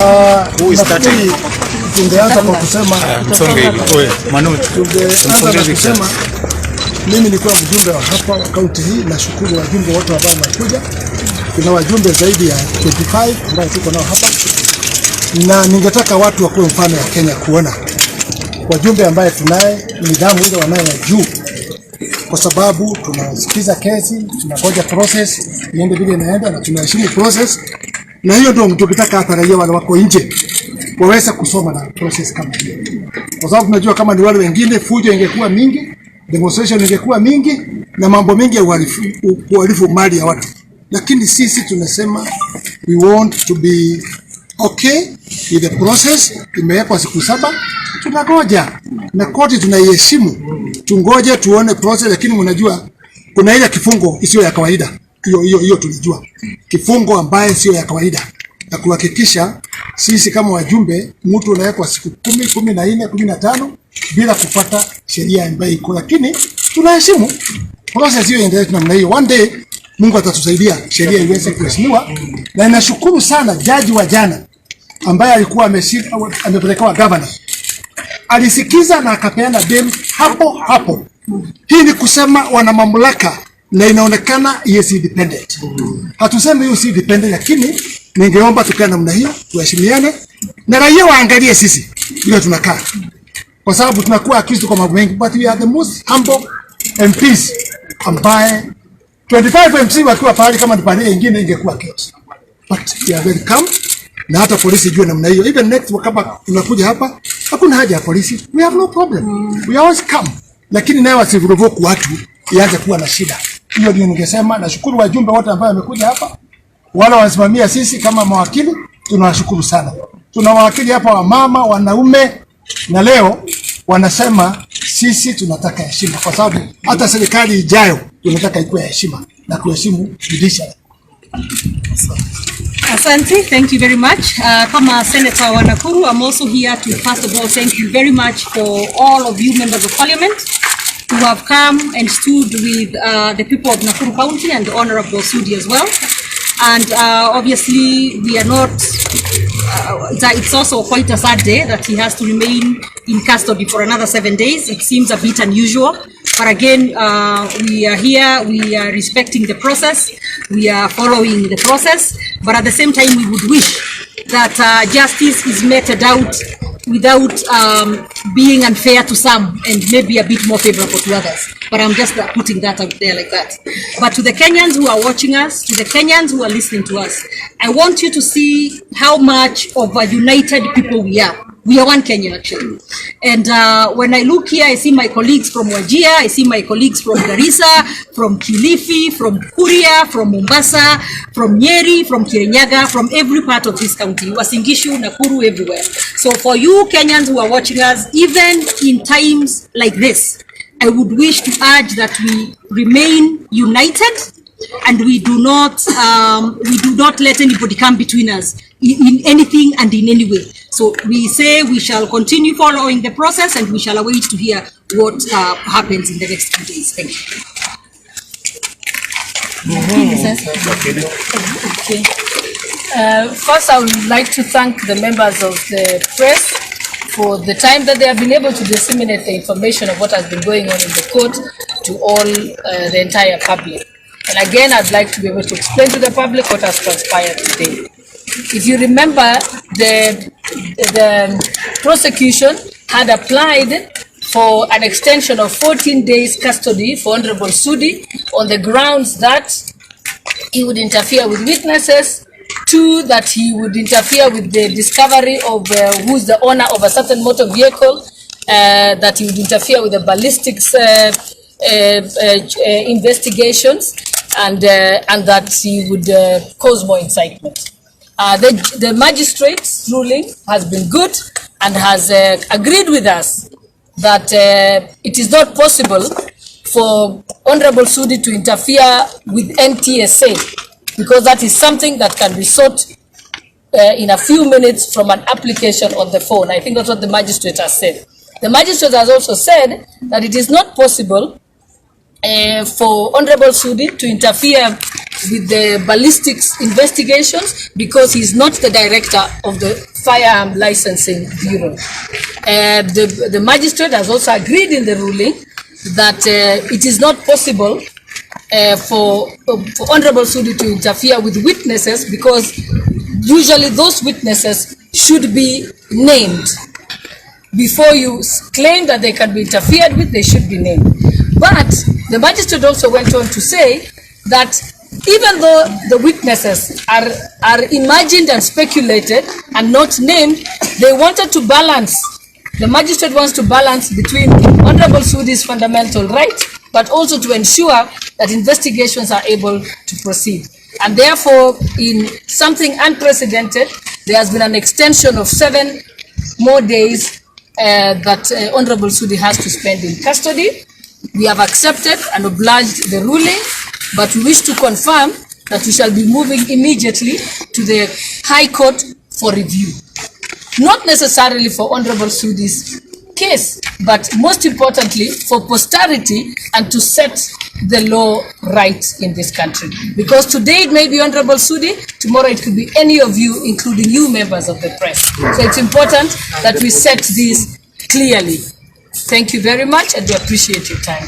Who is starting? Tungeanza kwa kusema mimi nilikuwa mjumbe wa hapa kaunti hii. Nashukuru wajumbe wote ambao wamekuja. Kuna wajumbe zaidi ya 25 ambao tuko nao hapa, na ningetaka watu wakuwe mfano ya Kenya kuona wajumbe ambaye tunaye nidhamu ile wanayo ya juu, kwa sababu tunasikiza kesi, tunangoja process iende vile inaenda na tunaheshimu process. Na hiyo ndio mtukitaka hata raia wale wako nje waweze kusoma na process kama hiyo, kwa sababu tunajua kama ni wale wengine fujo ingekuwa mingi, demonstration ingekuwa mingi na mambo mengi ya uhalifu mali ya watu. Lakini sisi tunasema we want to be okay with the process. Imewekwa siku 7, tunangoja na koti tunaiheshimu, tungoje tuone process. Lakini mnajua kuna ile kifungo isiyo ya kawaida, hiyo tunajua kifungo ambaye sio ya kawaida, na kuhakikisha sisi kama wajumbe mtu anawekwa siku 10, 14, 15 bila kufuata sheria ambayo iko, lakini tunaheshimu process hiyo iendelee namna hiyo. One day Mungu atatusaidia sheria iweze kuheshimiwa. Na ninashukuru sana jaji wa jana ambaye alikuwa amepelekewa governor, alisikiza na akapeana bail hapo. Hii ni kusema wana mamlaka na inaonekana yes independent. Hatusemi hiyo si independent, lakini ningeomba tukae namna hiyo, tuheshimiane na raia waangalie sisi vile tunakaa, kwa sababu tunakuwa accused kwa mambo mengi, but we are the most humble MPs ambaye 25 MC wakiwa pahali kama pahali nyingine ingekuwa chaos, but we are very calm. Na hata polisi jua namna hiyo, even next wakati tunakuja hapa hakuna haja ya polisi, we have no problem, we are always calm. Lakini nayo wasivuruvuku watu ianze kuwa na shida. Hiyo ndio ningesema. Nashukuru wajumbe wote ambao wamekuja hapa, wala wasimamia sisi kama mawakili, tunawashukuru sana. Tuna mawakili hapa wa mama, wanaume, na leo wanasema sisi tunataka heshima, kwa sababu hata serikali ijayo tunataka ikuwe heshima na kuheshimu judiciary. Asante, thank you very much. Kama Senator wa Nakuru, I'm also here to first of all thank you very much for all of you members of parliament who have come and stood with the people of Nakuru County and the Honorable Sudi as well. And obviously we are not, it's also quite a sad day that he has to remain in custody for another 7 days. It seems a bit unusual, but again, we are here, we are respecting the process, we are following the process, but at the same time we would wish that justice is meted out without being unfair to some and maybe a bit more favorable to others. But I'm just putting that out there like that. But to the Kenyans who are watching us, to the Kenyans who are listening to us, I want you to see how much of a united people we are. We are one Kenya actually. And when I look here, I see my colleagues from Wajir, I see my colleagues from Garissa, from Kilifi, from Kuria, from Mombasa, from Nyeri, from Kirinyaga, from every part of this county, Uasin Gishu, Nakuru, everywhere. So for you Kenyans who are watching us, even in times like this, I would wish to urge that we remain united and we do not let anybody come between us in anything and in any way. So we say we shall continue following the process and we shall await to hear what happens in the next few days. Thank you. First, I would like to thank the members of the press for the time that they have been able to disseminate the information of what has been going on in the court to all the entire public. And again, I'd like to be able to explain to the public what has transpired today. If you remember, the prosecution had applied for an extension of 14 days custody for Honorable Sudi on the grounds that he would interfere with witnesses, 2, that he would interfere with the discovery of who's the owner of a certain motor vehicle, that he would interfere with the ballistics investigations, and that he would cause more incitement. The magistrate's ruling has been good and has agreed with us that it is not possible for Honorable Sudi to interfere with NTSA, because that is something that can be sought in a few minutes from an application on the phone. I think that's what the magistrate has said. The magistrate has also said that it is not possible for Honorable Sudi to interfere with the ballistics investigations because he's not the director of the Firearm Licensing Bureau. The magistrate has also agreed in the ruling that it is not possible for Honorable Sudi to interfere with witnesses because usually those witnesses should be named. Before you claim that they can be interfered with, they should be named. But the magistrate also went on to say that even though the witnesses are imagined and speculated and not named, they wanted to balance. The magistrate wants to balance between Honorable Sudi's fundamental right, but also to ensure that investigations are able to proceed. And therefore, in something unprecedented, there has been an extension of 7 more days that Honorable Sudi has to spend in custody. We have accepted and obliged the ruling, but we wish to confirm that we shall be moving immediately to the High Court for review. Not necessarily for Honorable Sudi's case, but most importantly for posterity and to set the law right in this country. Because today it may be Honorable Sudi, tomorrow it could be any of you, including you members of the press. So it's important that we set this clearly. Thank you very much and we appreciate your time.